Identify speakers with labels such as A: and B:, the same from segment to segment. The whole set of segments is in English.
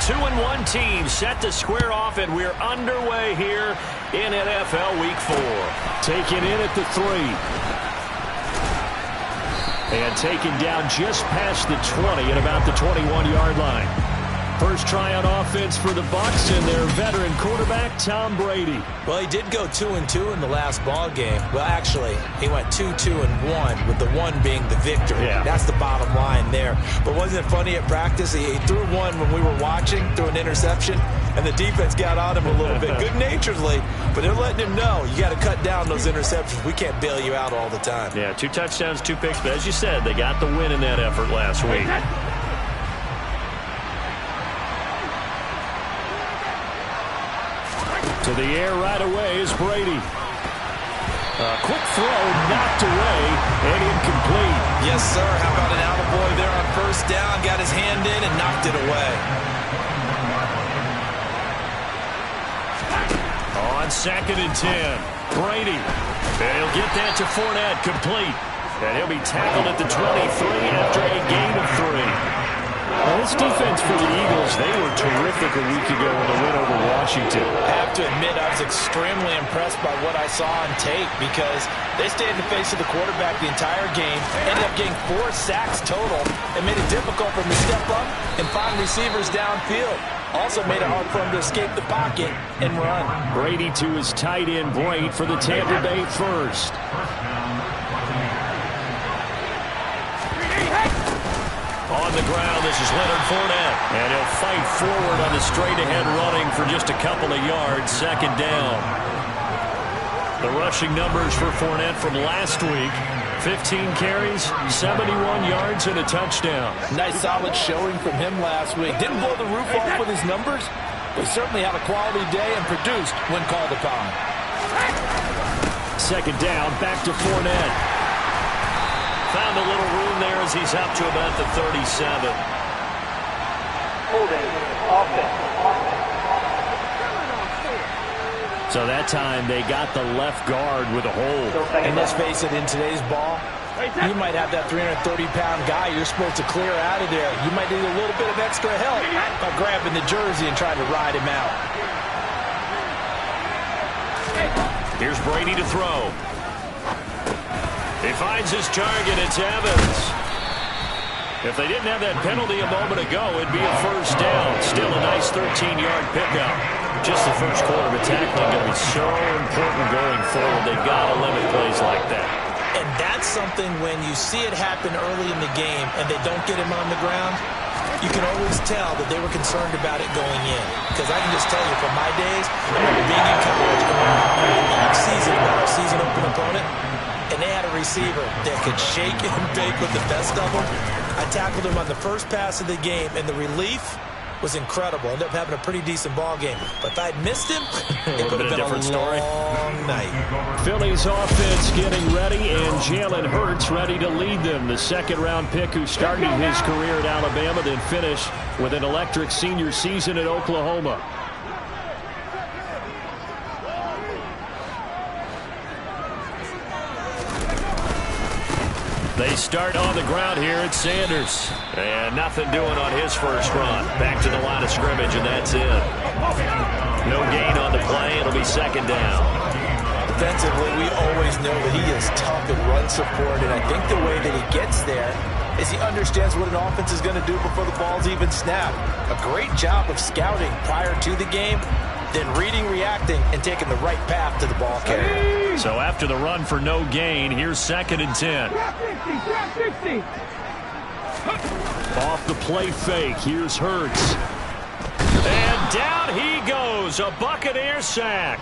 A: 2-1 team set to square off, and we're underway here in NFL Week 4.
B: Taken in at the 3. And taken down just past the 20 at about the 21-yard line. First try on offense for the Bucs and their veteran quarterback, Tom Brady.
C: Well, he did go 2-2 in the last ball game. Well, actually, he went 2-2-1, with the 1 being the victory.
B: Yeah.
C: That's the bottom line there. But wasn't it funny at practice? He threw one when we were watching, threw an interception, and the defense got on him a little bit, good-naturedly. But they're letting him know, you got to cut down those interceptions. We can't bail you out all the time.
A: Yeah, 2 touchdowns, 2 picks. But as you said, they got the win in that effort last week.
B: To the air right away is Brady. A quick throw knocked away and incomplete.
C: Yes, sir. How about an attaboy there on first down? Got his hand in and knocked it away.
A: On 2nd and 10, Brady. And he'll get that to Fournette, complete. And he'll be tackled at the 23 after a gain of 3.
B: Well, this defense for the Eagles, they were terrific a week ago in the win over Washington.
C: I have to admit, I was extremely impressed by what I saw on tape because they stayed in the face of the quarterback the entire game, ended up getting 4 sacks total, and made it difficult for him to step up and find receivers downfield. Also made it hard for him to escape the pocket and run.
B: Brady to his tight end, Braid, for the Tampa Bay first.
A: On the ground, this is Leonard Fournette. And he'll fight forward on the straight-ahead running for just a couple of yards. 2nd down. The rushing numbers for Fournette from last week. 15 carries, 71 yards, and a touchdown.
C: Nice solid showing from him last week. Didn't blow the roof off with his numbers, but certainly had a quality day and produced when called upon.
B: 2nd down, back to Fournette.
A: Found a little room there as he's up to about the 37.
D: Holding offense.
B: So that time they got the left guard with a hold.
C: And let's face it, in today's ball, you might have that 330-pound guy you're supposed to clear out of there. You might need a little bit of extra help by grabbing the jersey and trying to ride him out.
A: Here's Brady to throw. He finds his target. It's Evans. If they didn't have that penalty a moment ago, it'd be a first down. Still a nice 13-yard pickup. Just the first quarter of tackling going to be so important going forward. They've got to limit plays like that.
C: And that's something when you see it happen early in the game and they don't get him on the ground, you can always tell that they were concerned about it going in. Because I can just tell you from my days, I remember being in college going each season about our season open opponent, and they had a receiver that could shake and bake with the best of them. I tackled him on the first pass of the game, and the relief was incredible. Ended up having a pretty decent ball game. But if I'd missed him, it would have been a long night.
B: Philly's offense getting ready, and Jalen Hurts ready to lead them. The 2nd-round pick who started his career at Alabama, then finished with an electric senior season at Oklahoma.
A: They start on the ground here at Sanders. And nothing doing on his first run. Back to the line of scrimmage, and that's it. No gain on the play. It'll be 2nd down.
C: Defensively, we always know that he is tough in run support, and I think the way that he gets there is he understands what an offense is going to do before the ball's even snapped. A great job of scouting prior to the game, then reading, reacting, and taking the right path to the ball carrier.
A: So after the run for no gain, here's 2nd and 10.
B: Off the play fake, here's Hurts.
A: And down he goes, a Buccaneer sack.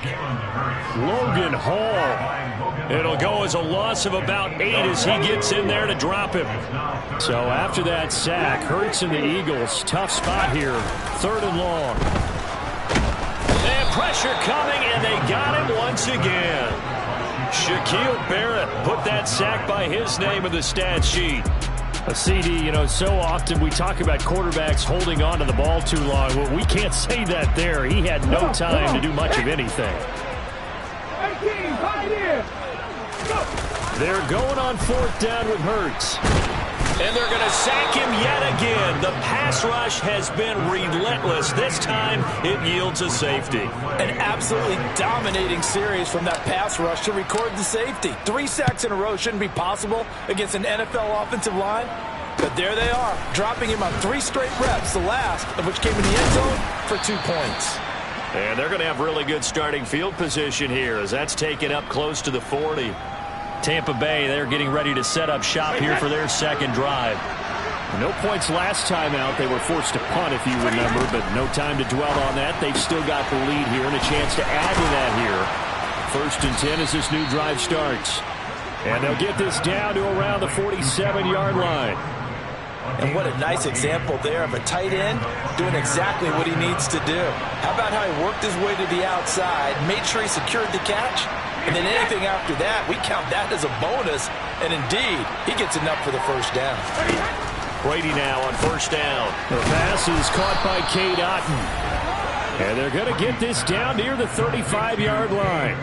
B: Logan Hall.
A: It'll go as a loss of about 8 as he gets in there to drop him.
B: So after that sack, Hurts and the Eagles, tough spot here, 3rd and long.
A: And pressure coming, and they got him once again. Shaquille Barrett put that sack by his name in the stat sheet.
B: A CD, you know, so often we talk about quarterbacks holding on to the ball too long. Well, we can't say that there. He had no time to do much of anything. They're going on 4th down with Hurts.
A: And they're going to sack him yet again. The pass rush has been relentless. This time, it yields a safety.
C: An absolutely dominating series from that pass rush to record the safety. 3 sacks in a row shouldn't be possible against an NFL offensive line. But there they are, dropping him on 3 straight reps, the last of which came in the end zone for 2 points.
A: And they're going to have really good starting field position here as that's taken up close to the 40.
B: Tampa Bay, they're getting ready to set up shop here for their second drive. No points last time out. They were forced to punt, if you remember, but no time to dwell on that. They've still got the lead here and a chance to add to that here. 1st and 10 as this new drive starts. And they'll get this down to around the 47-yard line.
C: And what a nice example there of a tight end doing exactly what he needs to do. How about how he worked his way to the outside, made sure he secured the catch, and then anything after that, we count that as a bonus. And indeed, he gets enough for the first down.
A: Brady now on 1st down.
B: The pass is caught by Cade Otton. And they're going to get this down near the 35-yard line.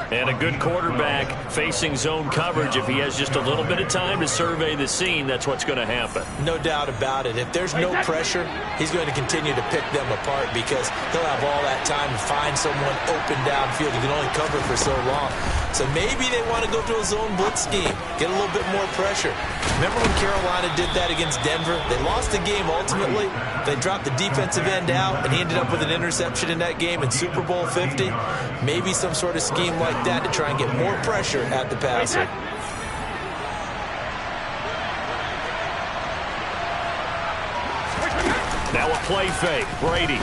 A: And a good quarterback facing zone coverage. If he has just a little bit of time to survey the scene, that's what's going to happen.
C: No doubt about it. If there's no pressure, he's going to continue to pick them apart because he'll have all that time to find someone open downfield. He can only cover for so long. So maybe they want to go to a zone blitz scheme, get a little bit more pressure. Remember when Carolina did that against Denver? They lost the game ultimately. They dropped the defensive end out, and he ended up with an interception in that game in Super Bowl 50. Maybe some sort of scheme like that to try and get more pressure at the passer.
A: Now a play fake. Brady.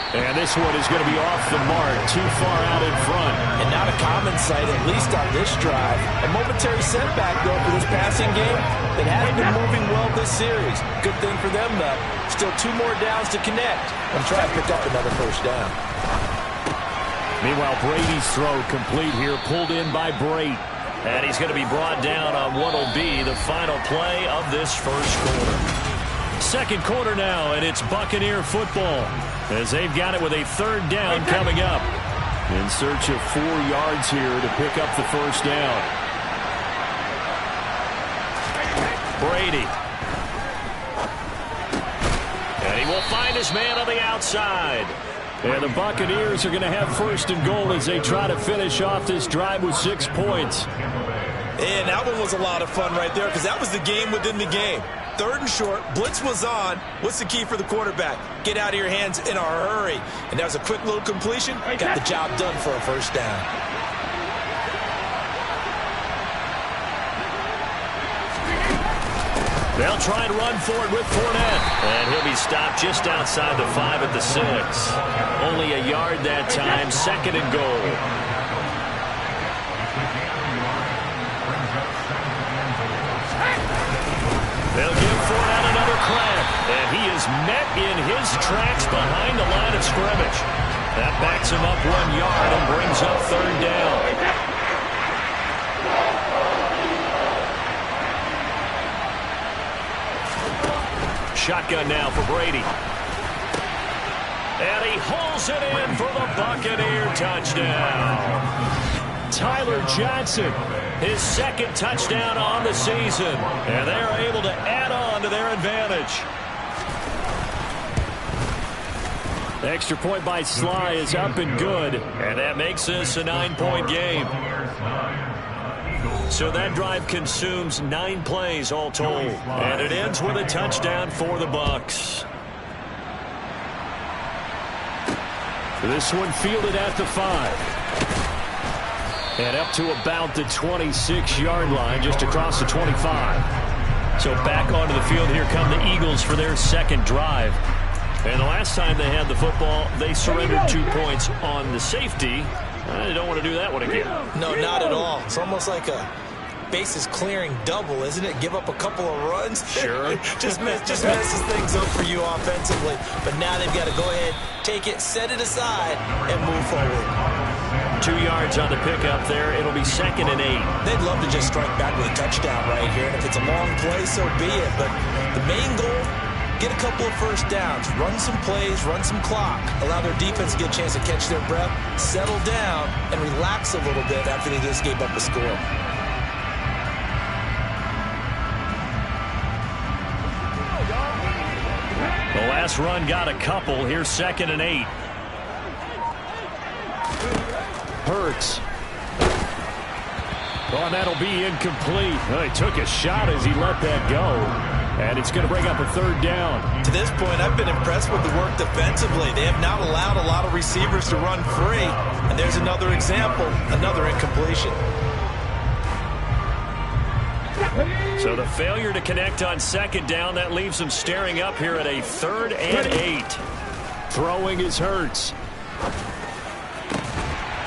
B: And this one is going to be off the mark, too far out in front.
C: And not a common sight, at least on this drive. A momentary setback, though, for this passing game that hasn't been moving well this series. Good thing for them, though. Still 2 more downs to connect and try to pick up another first down.
B: Meanwhile, Brady's throw complete here, pulled in by Brate.
A: And he's going to be brought down on what will be the final play of this first quarter.
B: Second quarter now, and it's Buccaneer football as they've got it with a 3rd down coming up. In search of 4 yards here to pick up the first down.
A: Brady. And he will find his man on the outside.
B: And the Buccaneers are going to have 1st and goal as they try to finish off this drive with 6 points.
C: And that one was a lot of fun right there because that was the game within the game. 3rd and short, blitz was on. What's the key for the quarterback? Get out of your hands in a hurry. And that was a quick little completion. Got the job done for a first down.
A: They'll try and run for it with Fournette. And he'll be stopped just outside the 5 at the 6. Only a yard that time, 2nd and goal. They'll give Fournette another crack. And he is met in his tracks behind the line of scrimmage. That backs him up 1 yard and brings up 3rd down. Shotgun now for Brady. And he hauls it in for the Buccaneer touchdown.
B: Tyler Johnson,
A: his 2nd touchdown on the season. And they are able to add on to their advantage.
B: the extra point by Sly is up and good.
A: And that makes this a 9-point game. So that drive consumes 9 plays all told. And it ends with a touchdown for the Bucs.
B: This one fielded at the 5. And up to about the 26-yard line, just across the 25. So back onto the field, here come the Eagles for their second drive. And the last time they had the football, they surrendered 2 points on the safety. They don't want to do that one again.
C: No, not at all. It's almost like a bases clearing double, isn't it? Give up a couple of runs.
A: Sure.
C: just messes things up for you offensively. But now they've got to go ahead, take it, set it aside, and move forward.
A: 2 yards on the pickup there. It'll be 2nd and 8.
C: They'd love to just strike back with a touchdown right here. And if it's a long play, so be it. But the main goal, get a couple of first downs, run some plays, run some clock, allow their defense to get a chance to catch their breath, settle down, and relax a little bit after they just gave up a score.
B: this run got a couple. Here's 2nd and 8. Hurts. Oh, and that'll be incomplete. Well, he took a shot as he let that go. And it's going to bring up a 3rd down.
C: To this point, I've been impressed with the work defensively. They have not allowed a lot of receivers to run free. And there's another example, another incompletion.
B: So the failure to connect on 2nd down, that leaves them staring up here at a 3rd and 8. Throwing is Hurts.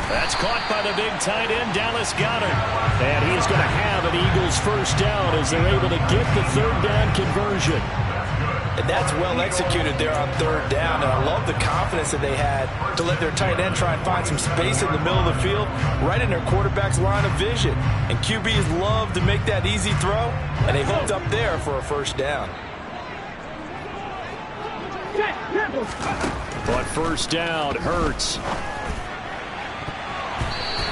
B: That's caught by the big tight end, Dallas Goedert. And he is going to have an Eagles 1st down as they're able to get the 3rd down conversion.
C: And that's well executed there on 3rd down. And I love the confidence that they had to let their tight end try and find some space in the middle of the field, right in their quarterback's line of vision. And QBs love to make that easy throw, and they hooked up there for a 1st down.
B: But 1st down, Hurts.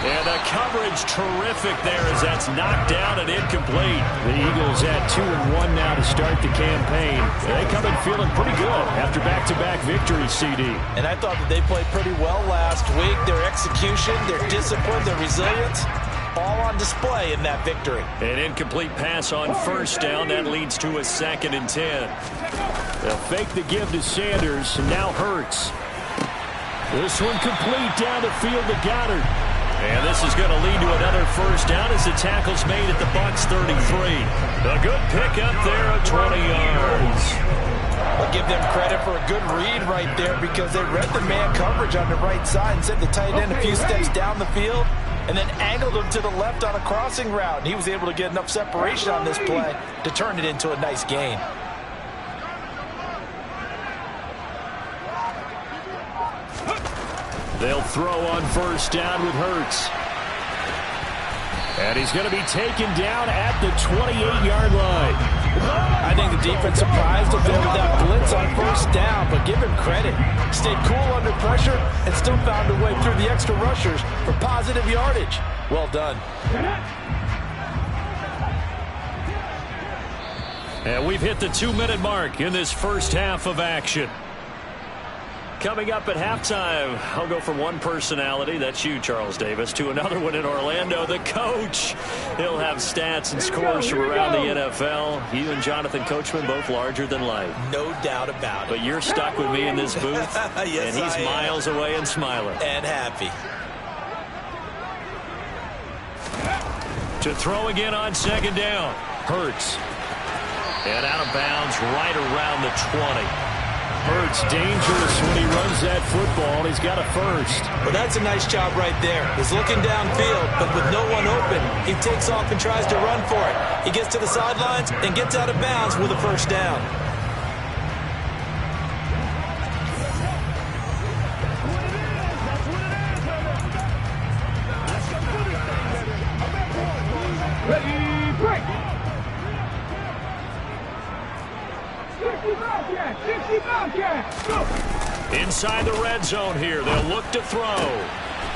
B: And the coverage terrific there as that's knocked down and incomplete. The Eagles at 2-1 now to start the campaign. They come in feeling pretty good after back-to-back victories, CD.
C: And I thought that they played pretty well last week. Their execution, their discipline, their resilience, all on display in that victory.
B: An incomplete pass on 1st down. That leads to a 2nd and 10. They'll fake the give to Sanders, and now Hurts. This one complete down the field to Goedert. And this is going to lead to another 1st down as the tackle's made at the Bucs 33. A good pickup there of 20 yards.
C: I'll give them credit for a good read right there because they read the man coverage on the right side and sent the tight end a few steps down the field and then angled him to the left on a crossing route. And he was able to get enough separation on this play to turn it into a nice gain.
B: They'll throw on 1st down with Hurts. And he's going to be taken down at the 28-yard line.
C: I think the defense surprised them with that blitz on 1st down, but give him credit. Stayed cool under pressure and still found a way through the extra rushers for positive yardage. Well done.
B: And we've hit the 2-minute mark in this 1st half of action. Coming up at halftime, I'll go from one personality, that's you, Charles Davis, to another one in Orlando, the coach. He'll have stats and scores from around the NFL. You and Jonathan Coachman both larger than life.
C: No doubt about it.
B: But you're stuck with me in this booth,
C: yes,
B: and he's miles away and smiling.
C: And happy.
B: To throw again on 2nd down. Hurts. And out of bounds right around the 20. Hurts dangerous when he runs that football. He's got a 1st.
C: Well, that's a nice job right there. He's looking downfield, but with no one open, he takes off and tries to run for it. He gets to the sidelines and gets out of bounds with a 1st down.
B: Inside the red zone here. They'll look to throw.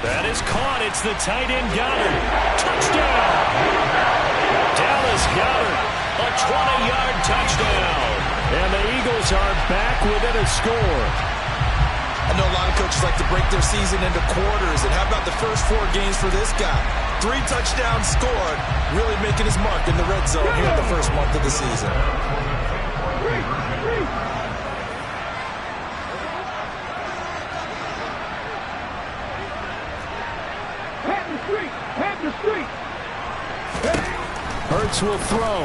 B: That is caught. It's the tight end Goedert. Touchdown! Dallas Goedert. A 20-yard touchdown. And the Eagles are back within a score.
C: I know a lot of coaches like to break their season into quarters. And how about the first 4 games for this guy? 3 touchdowns scored, really making his mark in the red zone here in the first month of the season.
B: Hurts will throw.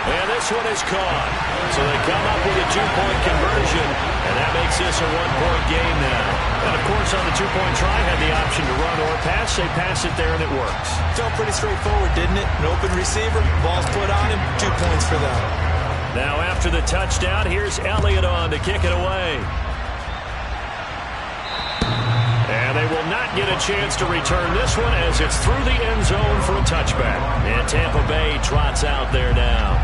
B: And this one is caught. So they come up with a 2-point conversion, and that makes this a 1-point game now. And, of course, on the 2-point try, had the option to run or pass. They pass it there, and it works.
C: Felt pretty straightforward, didn't it? An open receiver, ball's put on him, 2 points for them.
B: Now, after the touchdown, here's Elliott on to kick it away. And they will not get a chance to return this one as it's through the end zone for a touchback. And Tampa Bay trots out there now.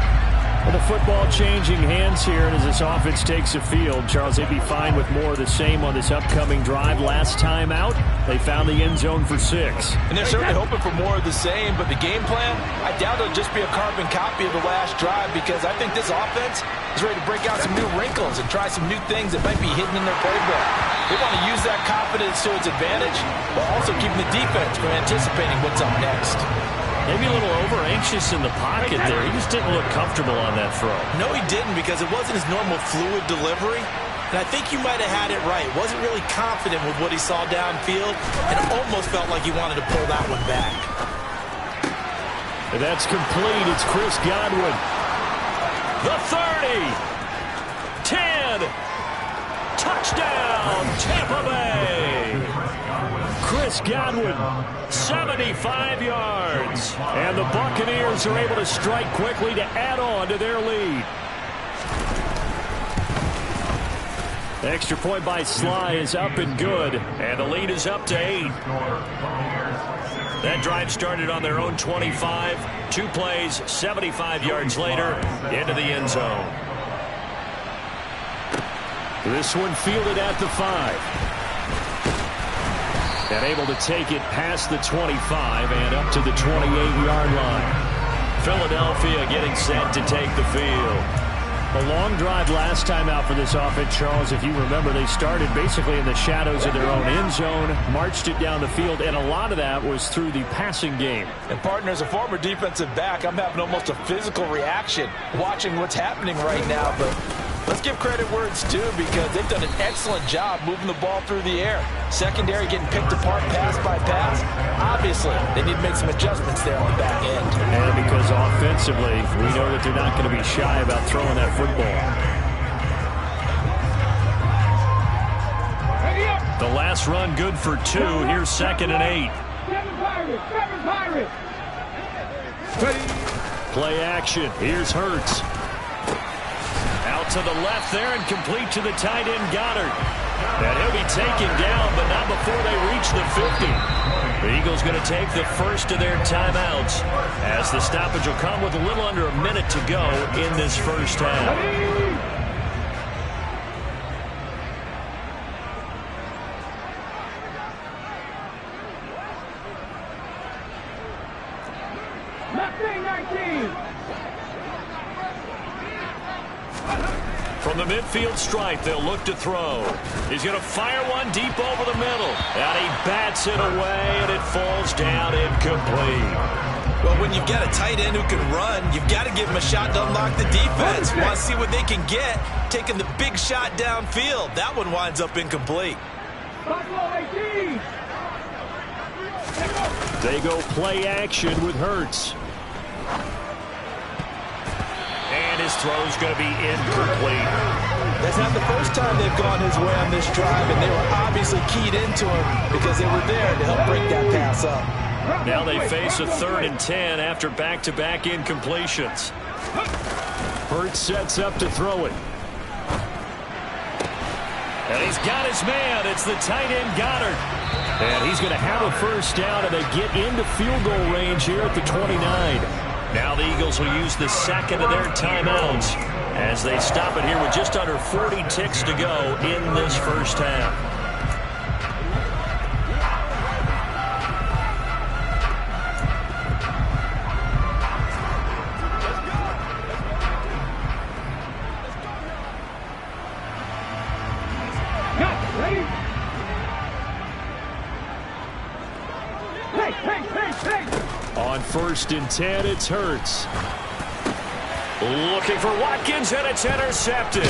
B: Well, the football changing hands here, and as this offense takes the field, Charles, they'd be fine with more of the same on this upcoming drive. Last time out, they found the end zone for 6.
C: And they're certainly hoping for more of the same, but the game plan, I doubt it'll just be a carbon copy of the last drive because I think this offense is ready to break out some new wrinkles and try some new things that might be hidden in their playbook. They want to use that confidence to its advantage while also keeping the defense from anticipating what's up next.
B: Maybe a little over-anxious in the pocket there. He just didn't look comfortable on that throw.
C: No, he didn't, because it wasn't his normal fluid delivery. And I think you might have had it right. Wasn't really confident with what he saw downfield, and it almost felt like he wanted to pull that one back.
B: And that's complete. It's Chris Godwin.
A: The 30. 10. Touchdown, Tampa Bay.
B: Chris Godwin, 75 yards. And the Buccaneers are able to strike quickly to add on to their lead. The extra point by Sly is up and good.
A: And the lead is up to 8. That drive started on their own 25. 2 plays, 75 yards later, into the end zone.
B: This one fielded at the 5. And able to take it past the 25 and up to the 28-yard line.
A: Philadelphia getting set to take the field.
B: A long drive last time out for this offense, Charles. If you remember, they started basically in the shadows of their own end zone, marched it down the field, and a lot of that was through the passing game.
C: And, partner, as a former defensive back, I'm having almost a physical reaction watching what's happening right now. But let's give credit where it's due, because they've done an excellent job moving the ball through the air. Secondary getting picked apart pass by pass. Obviously, they need to make some adjustments there on the back end.
B: And because offensively, we know that they're not going to be shy about throwing that football.
A: The last run good for 2. Here's 2nd and 8.
B: Play action. Here's Hurts.
A: Out to the left there and complete to the tight end Goddard. And he'll be taken down, but not before they reach the 50. The Eagles going to take the first of their timeouts, as the stoppage will come with a little under a minute to go in this first half. From the midfield stripe, they'll look to throw. He's going to fire one deep over the middle. And he bats it away, and it falls down incomplete.
C: Well, when you've got a tight end who can run, you've got to give him a shot to unlock the defense. Want to see what they can get, taking the big shot downfield. That one winds up incomplete.
B: They go play action with Hurts.
A: And his throw's going to be incomplete.
C: That's not the first time they've gone his way on this drive, and they were obviously keyed into him because they were there to help break that pass up.
A: Now they face a 3rd and 10 after back-to-back incompletions.
B: Hurts sets up to throw it.
A: And he's got his man. It's the tight end Goddard.
B: And he's going to have a first down, and they get into field goal range here at the 29.
A: Now the Eagles will use the second of their timeouts as they stop it here with just under 40 ticks to go in this first half.
B: On 1st and 10, it's Hurts.
A: Looking for Watkins, and it's intercepted.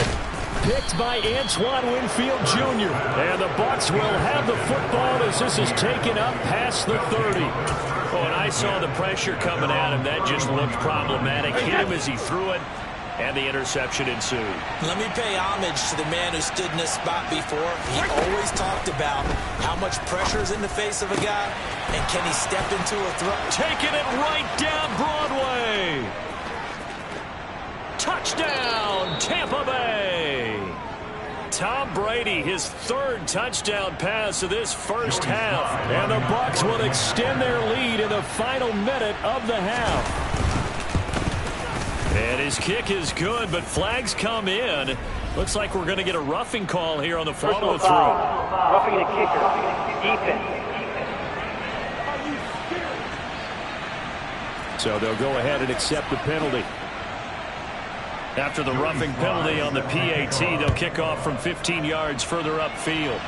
B: Picked by Antoine Winfield Jr. And the Bucs will have the football as this is taken up past the 30.
A: Oh, and I saw the pressure coming at him. That just looked problematic. Hit him as he threw it, and the interception ensued.
C: Let me pay homage to the man who stood in this spot before. He always talked about how much pressure is in the face of a guy, and can he step into a throw.
A: Taking it right down Broadway. Touchdown, Tampa Bay. Tom Brady, his 3rd touchdown pass of this first half.
B: And the Bucs will extend their lead in the final minute of the half.
A: And his kick is good, but flags come in. Looks like we're going to get a roughing call here on the follow-through.
D: Roughing the kicker. Defense.
B: So they'll go ahead and accept the penalty. After the roughing penalty on the PAT, they'll kick off from 15 yards further upfield.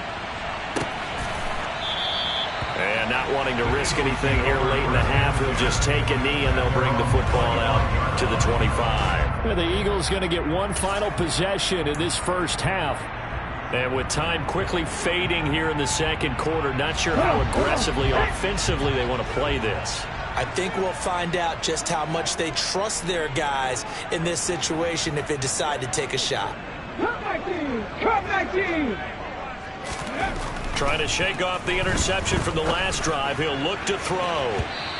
B: And not wanting to risk anything here late in the half, he'll just take a knee and they'll bring the football out to the 25. And the Eagles going to get one final possession in this first half. And with time quickly fading here in the second quarter, not sure how aggressively, offensively they want to play this.
C: I think we'll find out just how much they trust their guys in this situation if they decide to take a shot.
D: Come back team! Come back team!
B: Trying to shake off the interception from the last drive. He'll look to throw.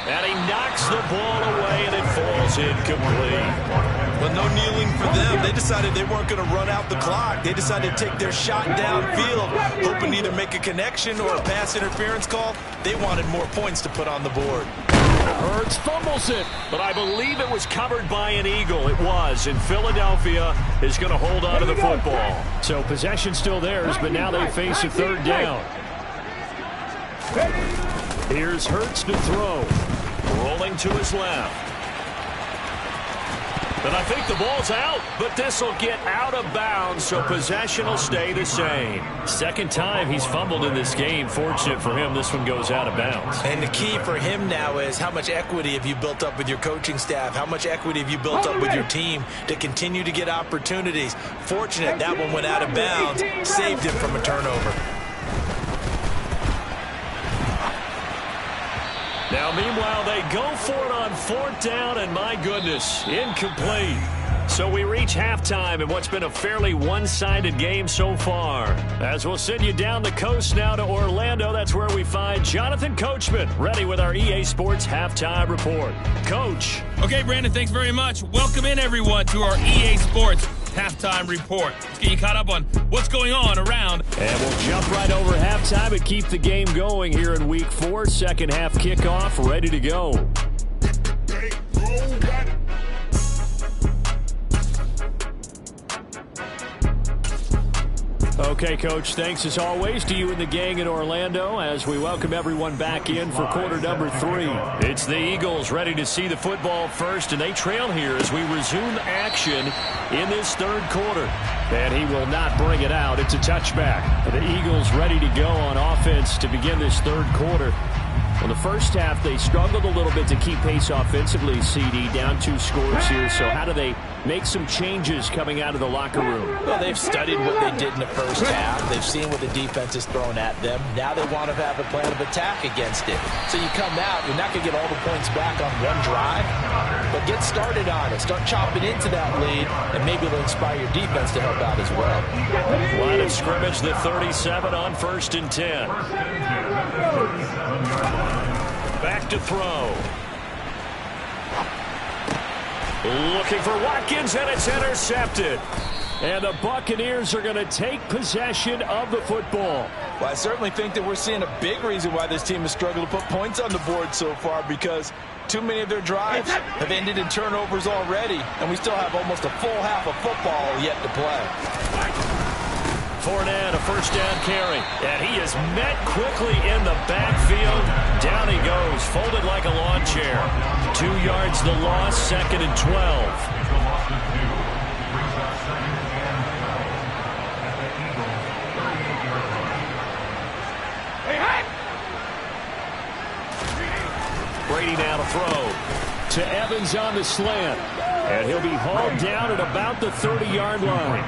B: And he knocks the ball away, and it falls incomplete.
C: Well, no kneeling for them. They decided they weren't going to run out the clock. They decided to take their shot downfield, hoping to either make a connection or a pass interference call. They wanted more points to put on the board.
B: Hurts fumbles it, but I believe it was covered by an Eagle. It was, and Philadelphia is going to hold on to the football. So possession still theirs, but now they face a third down. Here's Hurts to throw. Rolling to his left. And I think the ball's out, but this will get out of bounds, so possession will stay the same. Second time he's fumbled in this game. Fortunate for him, this one goes out of bounds.
C: And the key for him now is how much equity have you built up with your coaching staff? How much equity have you built up with your team to continue to get opportunities? Fortunate that one went out of bounds, saved him from a turnover.
B: Now, meanwhile, they go for it on fourth down, and my goodness, incomplete. So we reach halftime in what's been a fairly one-sided game so far. As we'll send you down the coast now to Orlando, that's where we find Jonathan Coachman, ready with our EA Sports Halftime Report. Coach.
E: Okay, Brandon, thanks very much. Welcome in, everyone, to our EA Sports Halftime Report. Let's get you caught up on what's going on around.
B: And we'll jump right over halftime and keep the game going here in Week 4. Second half kickoff, ready to go. Okay, Coach, thanks as always to you and the gang in Orlando as we welcome everyone back in for quarter number 3. It's the Eagles ready to see the football first, and they trail here as we resume action in this third quarter. And he will not bring it out. It's a touchback. The Eagles ready to go on offense to begin this third quarter. Well, the first half, they struggled a little bit to keep pace offensively, CD, down 2 scores here. So how do they make some changes coming out of the locker room?
C: Well, they've studied what they did in the first half. They've seen what the defense is throwing at them. Now they want to have a plan of attack against it. So you come out, you're not going to get all the points back on one drive, but get started on it. Start chopping into that lead, and maybe it'll inspire your defense to help out as well.
B: Line of scrimmage, the 37 on 1st and 10. Back to throw. Looking for Watkins, and it's intercepted. And the Buccaneers are going to take possession of the football.
C: Well, I certainly think that we're seeing a big reason why this team has struggled to put points on the board so far, because too many of their drives have ended in turnovers already, and we still have almost a full half of football yet to play.
B: Fournette, a first down carry, and he is met quickly in the backfield. Down he goes, folded like a lawn chair. 2 yards the loss, 2nd and 12. Brady now to throw. To Evans on the slant. And he'll be hauled down at about the 30-yard line.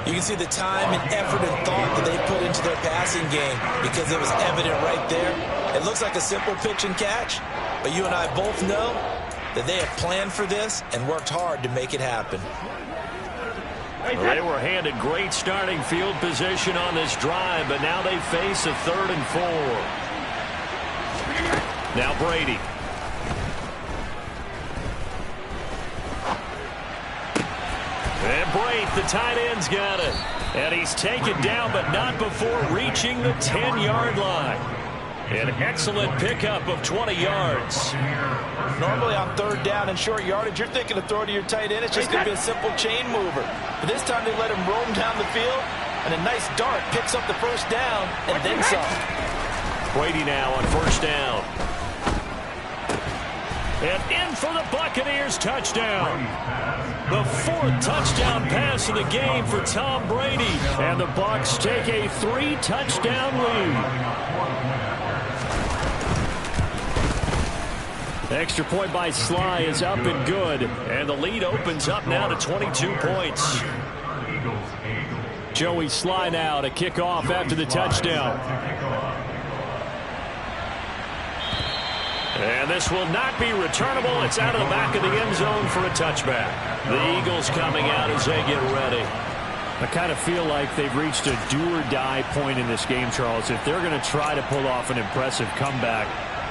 C: You can see the time and effort and thought that they put into their passing game because it was evident right there. It looks like a simple pitch and catch, but you and I both know that they have planned for this and worked hard to make it happen.
B: Well, they were handed great starting field position on this drive, but now they face a 3rd and 4. Now Brady. And Braith, the tight end's got it. And he's taken down, but not before reaching the 10-yard line. An excellent pickup of 20 yards.
C: Normally on 3rd down and short yardage, you're thinking of throw to your tight end. It's just going to be a simple chain mover. But this time they let him roam down the field, and a nice dart picks up the first down and then some.
B: Brady now on 1st down. And in for the Buccaneers touchdown. The 4th touchdown pass of the game for Tom Brady. And the Bucs take a 3-touchdown lead. Extra point by Sly is up and good. And the lead opens up now to 22 points. Joey Sly now to kick off after the touchdown. And this will not be returnable. It's out of the back of the end zone for a touchback. The Eagles coming out as they get ready. I kind of feel like they've reached a do-or-die point in this game, Charles. If they're going to try to pull off an impressive comeback,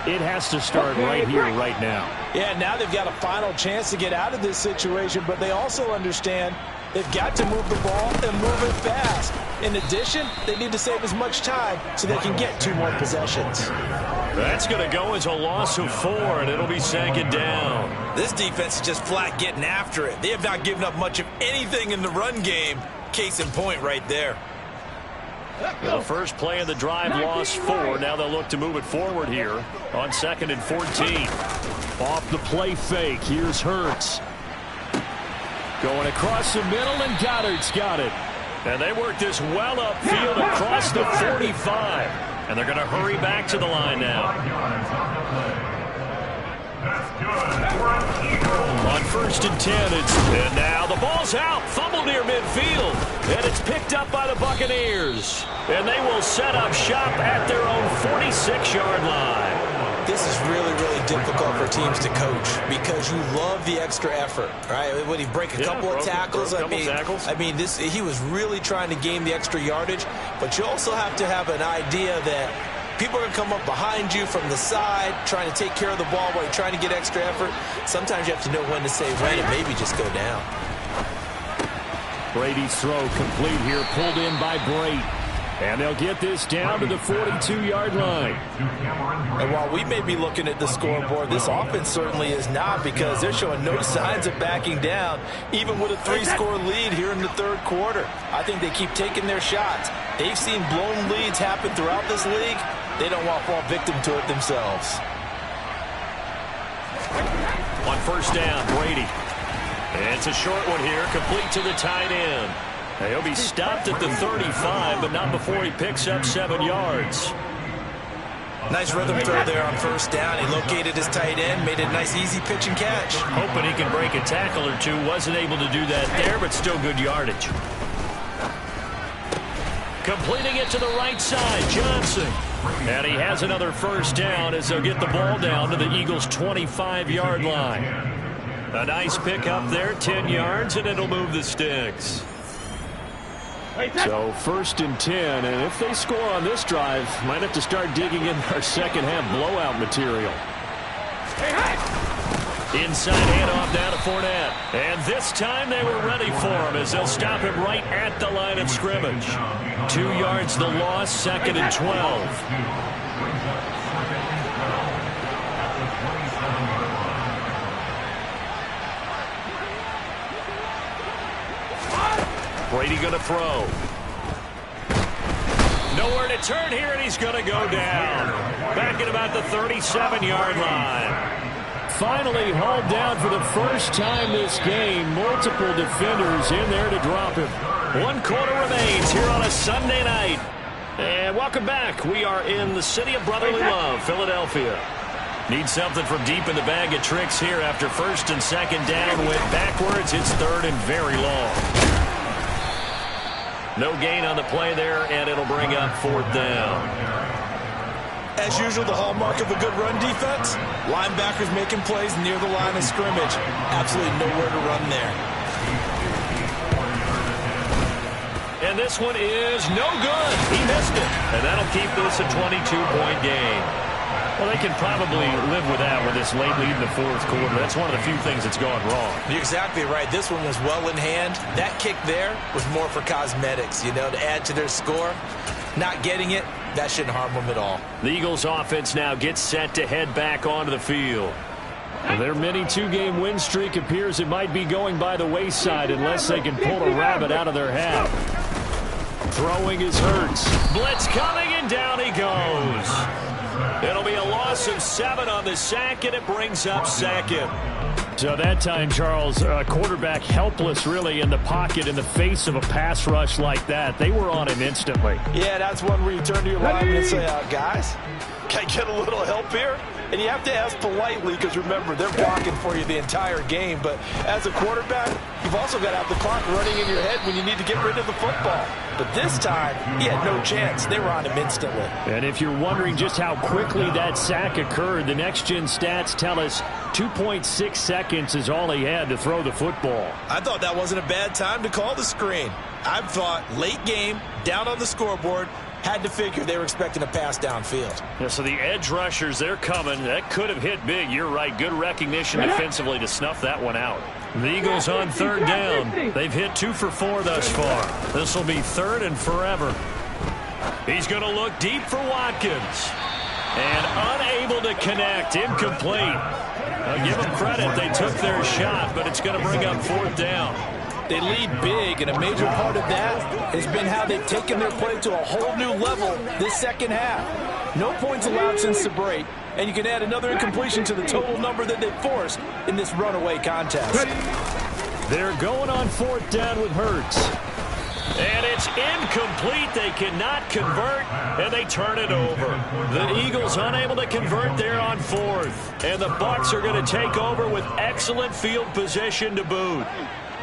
B: it has to start right here, right now.
C: Yeah, now they've got a final chance to get out of this situation, but they also understand they've got to move the ball and move it fast. In addition, they need to save as much time so they can get 2 more possessions.
B: That's going to go as a loss of 4, and it'll be 2nd down.
C: This defense is just flat getting after it. They have not given up much of anything in the run game. Case in point right there.
B: The first play of the drive lost 4. Now they'll look to move it forward here on 2nd and 14. Off the play fake. Here's Hurts. Going across the middle, and Goddard's got it. And they work this well upfield across the 45. And they're going to hurry back to the line now. On 1st and 10, and now the ball's out. Fumble near midfield. And it's picked up by the Buccaneers. And they will set up shop at their own 46-yard line.
C: This is really, really difficult for teams to coach because you love the extra effort, right? When he break a couple of tackles, I mean, he was really trying to gain the extra yardage, but you also have to have an idea that people are going to come up behind you from the side, trying to take care of the ball while you're trying to get extra effort. Sometimes you have to know when to say when and maybe just go down.
B: Brady's throw complete here, pulled in by Brate. And they'll get this down to the 42-yard line.
C: And while we may be looking at the scoreboard, this offense certainly is not, because they're showing no signs of backing down, even with a 3-score lead here in the 3rd quarter. I think they keep taking their shots. They've seen blown leads happen throughout this league. They don't want to fall victim to it themselves.
B: On 1st down, Brady. And it's a short one here, complete to the tight end. He'll be stopped at the 35, but not before he picks up 7 yards.
C: Nice rhythm throw there on 1st down. He located his tight end, made a nice easy pitch and catch.
B: Hoping he can break a tackle or two. Wasn't able to do that there, but still good yardage. Completing it to the right side, Johnson. And he has another 1st down as they'll get the ball down to the Eagles' 25-yard line. A nice pickup there, 10 yards, and it'll move the sticks. So 1st and 10, and if they score on this drive, might have to start digging in our second-half blowout material. Inside handoff now to Fournette. And this time they were ready for him as they'll stop him right at the line of scrimmage. 2 yards the loss, 2nd and 12. Brady going to throw. Nowhere to turn here, and he's going to go down. Back at about the 37-yard line. Finally hauled down for the first time this game. Multiple defenders in there to drop him. 1 quarter remains here on a Sunday night. And welcome back. We are in the city of brotherly love, Philadelphia. Need something from deep in the bag of tricks here after 1st and 2nd down. Went backwards. It's 3rd and very long. No gain on the play there, and it'll bring up 4th down.
C: As usual, the hallmark of a good run defense, linebackers making plays near the line of scrimmage. Absolutely nowhere to run there.
B: And this one is no good. He missed it. And that'll keep this a 22-point game. Well, they can probably live with that with this late lead in the 4th quarter. That's one of the few things that's gone wrong.
C: You're exactly right. This one was well in hand. That kick there was more for cosmetics, you know, to add to their score. Not getting it, that shouldn't harm them at all.
B: The Eagles offense now gets set to head back onto the field. Their mini 2-game win streak appears it might be going by the wayside unless they can pull a rabbit out of their hat. Throwing is Hurts. Blitz coming, and down he goes. It'll be a loss of 7 on the sack, and it brings up 2nd. So that time, Charles, quarterback helpless really in the pocket in the face of a pass rush like that. They were on him instantly.
C: Yeah, that's one where you turn to your lineman and say, guys, can I get a little help here? And you have to ask politely because, remember, they're blocking for you the entire game. But as a quarterback, you've also got to have the clock running in your head when you need to get rid of the football. But this time, he had no chance. They were on him instantly.
B: And if you're wondering just how quickly that sack occurred, the next-gen stats tell us 2.6 seconds is all he had to throw the football.
C: I thought that wasn't a bad time to call the screen. I thought late game, down on the scoreboard, had to figure they were expecting a pass downfield.
B: Yeah, so the edge rushers, they're coming. That could have hit big. You're right. Good recognition defensively to snuff that one out. The Eagles on third down. They've hit 2 for 4 thus far. This will be third and forever. He's going to look deep for Watkins. And unable to connect. Incomplete. I'll give them credit. They took their shot, but it's going to bring up fourth down.
C: They lead big, and a major part of that has been how they've taken their play to a whole new level this second half. No points allowed since the break, and you can add another incompletion to the total number that they forced in this runaway contest.
B: They're going on fourth down with Hurts. And it's incomplete. They cannot convert, and they turn it over. The Eagles unable to convert there on fourth. And the Bucs are going to take over with excellent field position to boot.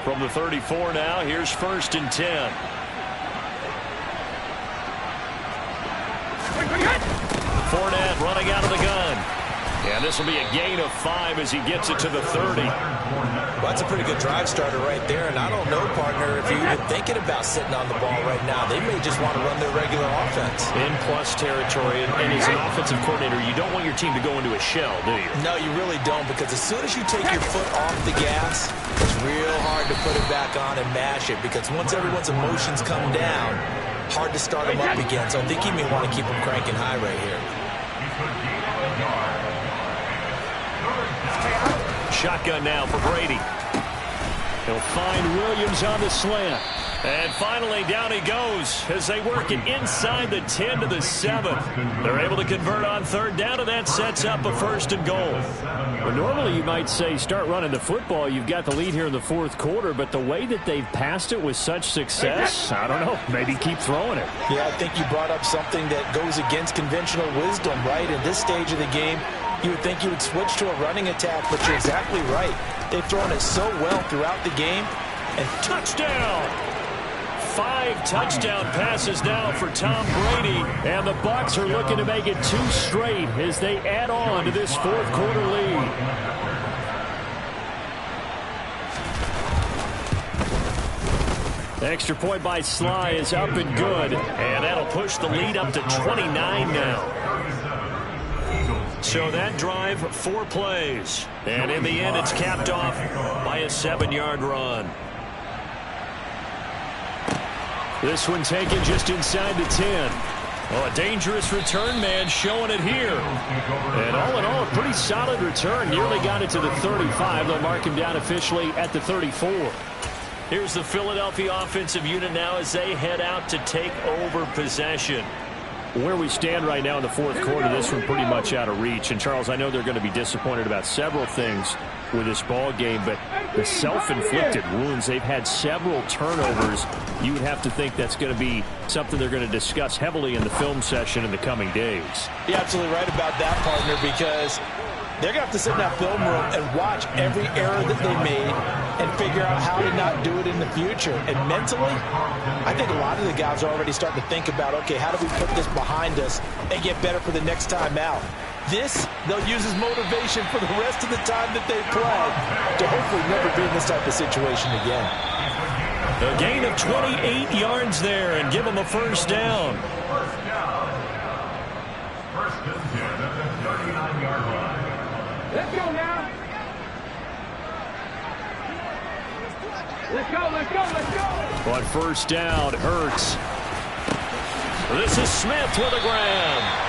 B: From the 34 now, here's 1st and 10. Fournette running out of the gun. And this will be a gain of 5 as he gets it to the 30.
C: Well, that's a pretty good drive starter right there. And I don't know, partner, if you're even thinking about sitting on the ball right now. They may just want to run their regular offense.
B: In plus territory. And as an offensive coordinator, you don't want your team to go into a shell, do you?
C: No, you really don't. Because as soon as you take your foot off the gas, it's real hard to put it back on and mash it. Because once everyone's emotions come down, hard to start them up again. So I think you may want to keep them cranking high right here.
B: Shotgun now for Brady. He'll find Williams on the slant. And finally, down he goes as they work it inside the 10 to the 7. They're able to convert on third down, and that sets up a 1st and goal. Well, normally you might say start running the football. You've got the lead here in the fourth quarter, but the way that they've passed it with such success, I don't know, maybe keep throwing it.
C: Yeah, I think you brought up something that goes against conventional wisdom, right? At this stage of the game, you would think you would switch to a running attack, but you're exactly right. They've thrown it so well throughout the game. And
B: touchdown! 5 touchdown passes now for Tom Brady, and the Bucs are looking to make it 2 straight as they add on to this fourth quarter lead. Extra point by Sly is up and good, and that'll push the lead up to 29 now. So that drive, 4 plays, and in the end it's capped off by a 7-yard run. This one taken just inside the 10. Oh, a dangerous return man showing it here. And all in all, a pretty solid return. Nearly got it to the 35. They'll mark him down officially at the 34. Here's the Philadelphia offensive unit now as they head out to take over possession. Where we stand right now in the fourth quarter, this one pretty much out of reach. And, Charles, I know they're going to be disappointed about several things with this ball game, but the self-inflicted wounds, they've had several turnovers. You would have to think that's going to be something they're going to discuss heavily in the film session in the coming days.
C: You're absolutely right about that, partner, because they're going to have to sit in that film room and watch every error that they made and figure out how to not do it in the future. And mentally, I think a lot of the guys are already starting to think about, okay, how do we put this behind us and get better for the next time out? This, they'll use as motivation for the rest of the time that they play to hopefully never be in this type of situation again.
B: A gain of 28 yards there and give them a 1st down.
D: Let's go now. Let's go, let's go, let's go.
B: On 1st down, Hurts. This is Smith with a grab.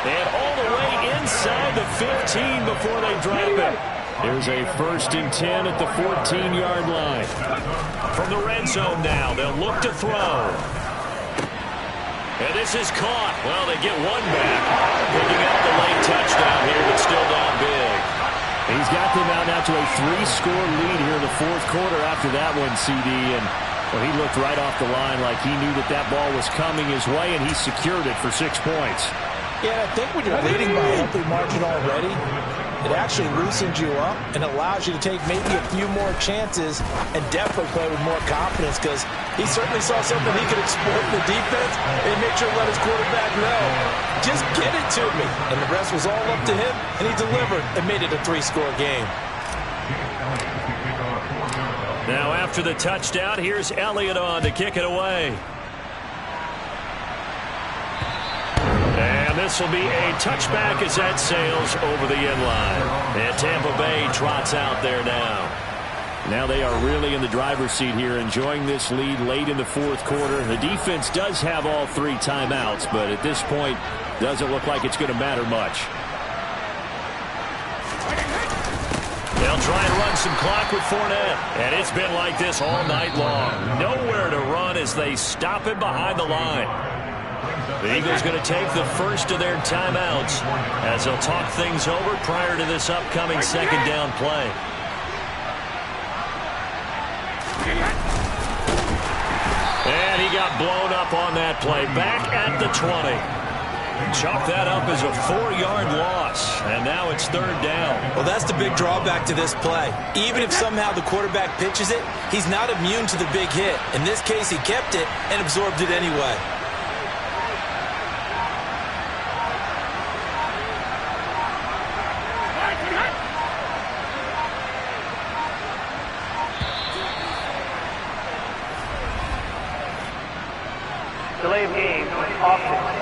B: And all the way inside the 15 before they drop it. There's a 1st and 10 at the 14-yard line. From the red zone now, they'll look to throw. And this is caught. Well, they get one back. Picking up the late touchdown here, but still down big. He's got them out now out to a 3-score lead here in the fourth quarter after that one, CD. And well, he looked right off the line like he knew that that ball was coming his way, and he secured it for 6 points.
C: Yeah, I think when you're leading by a healthy margin already, it actually loosens you up and allows you to take maybe a few more chances and definitely play with more confidence, because he certainly saw something he could exploit in the defense and make sure to let his quarterback know, just get it to me. And the rest was all up to him, and he delivered and made it a 3-score game.
B: Now after the touchdown, here's Elliott on to kick it away. And this will be a touchback as that sails over the end line. And Tampa Bay trots out there now. Now they are really in the driver's seat here, enjoying this lead late in the fourth quarter. The defense does have all 3 timeouts, but at this point, doesn't look like it's going to matter much. They'll try and run some clock with Fournette. And it's been like this all night long. Nowhere to run as they stop him behind the line. The Eagles going to take the first of their timeouts as they'll talk things over prior to this upcoming second down play. And he got blown up on that play. Back at the 20. Chalk that up as a 4-yard loss, and now it's 3rd down.
C: Well, that's the big drawback to this play. Even if somehow the quarterback pitches it, he's not immune to the big hit. In this case, he kept it and absorbed it anyway.
D: Delay of game, offense.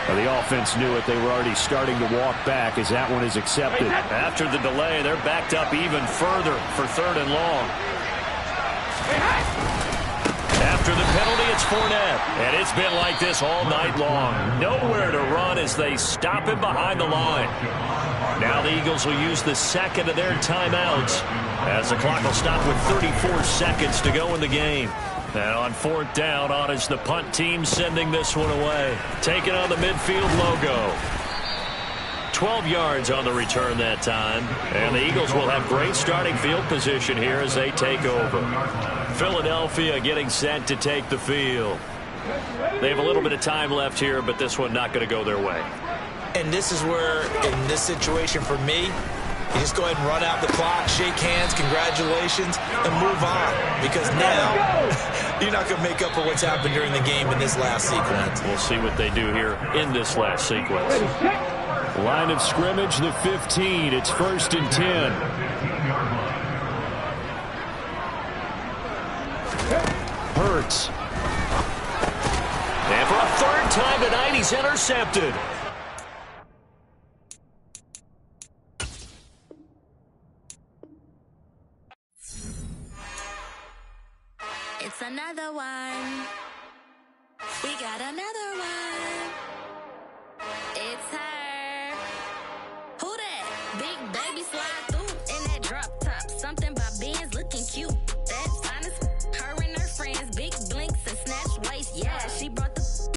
B: Well, the offense knew it. They were already starting to walk back as that one is accepted. After the delay, they're backed up even further for 3rd and long. After the penalty, it's Fournette. And it's been like this all night long. Nowhere to run as they stop him behind the line. Now the Eagles will use the second of their timeouts as the clock will stop with 34 seconds to go in the game. And on 4th down, on is the punt team sending this one away. Taking on the midfield logo. 12 yards on the return that time. And the Eagles will have great starting field position here as they take over. Philadelphia getting set to take the field. They have a little bit of time left here, but this one not going to go their way.
C: And this is where, in this situation for me, you just go ahead and run out the clock, shake hands, congratulations, and move on. Because now, you're not going to make up for what's happened during the game in this last sequence.
B: We'll see what they do here in this last sequence. Line of scrimmage, the 15. It's 1st and 10. Hurts. And for a 3rd time tonight, he's intercepted.
F: It's another one. We got another one. It's her. Who that? Big baby slide.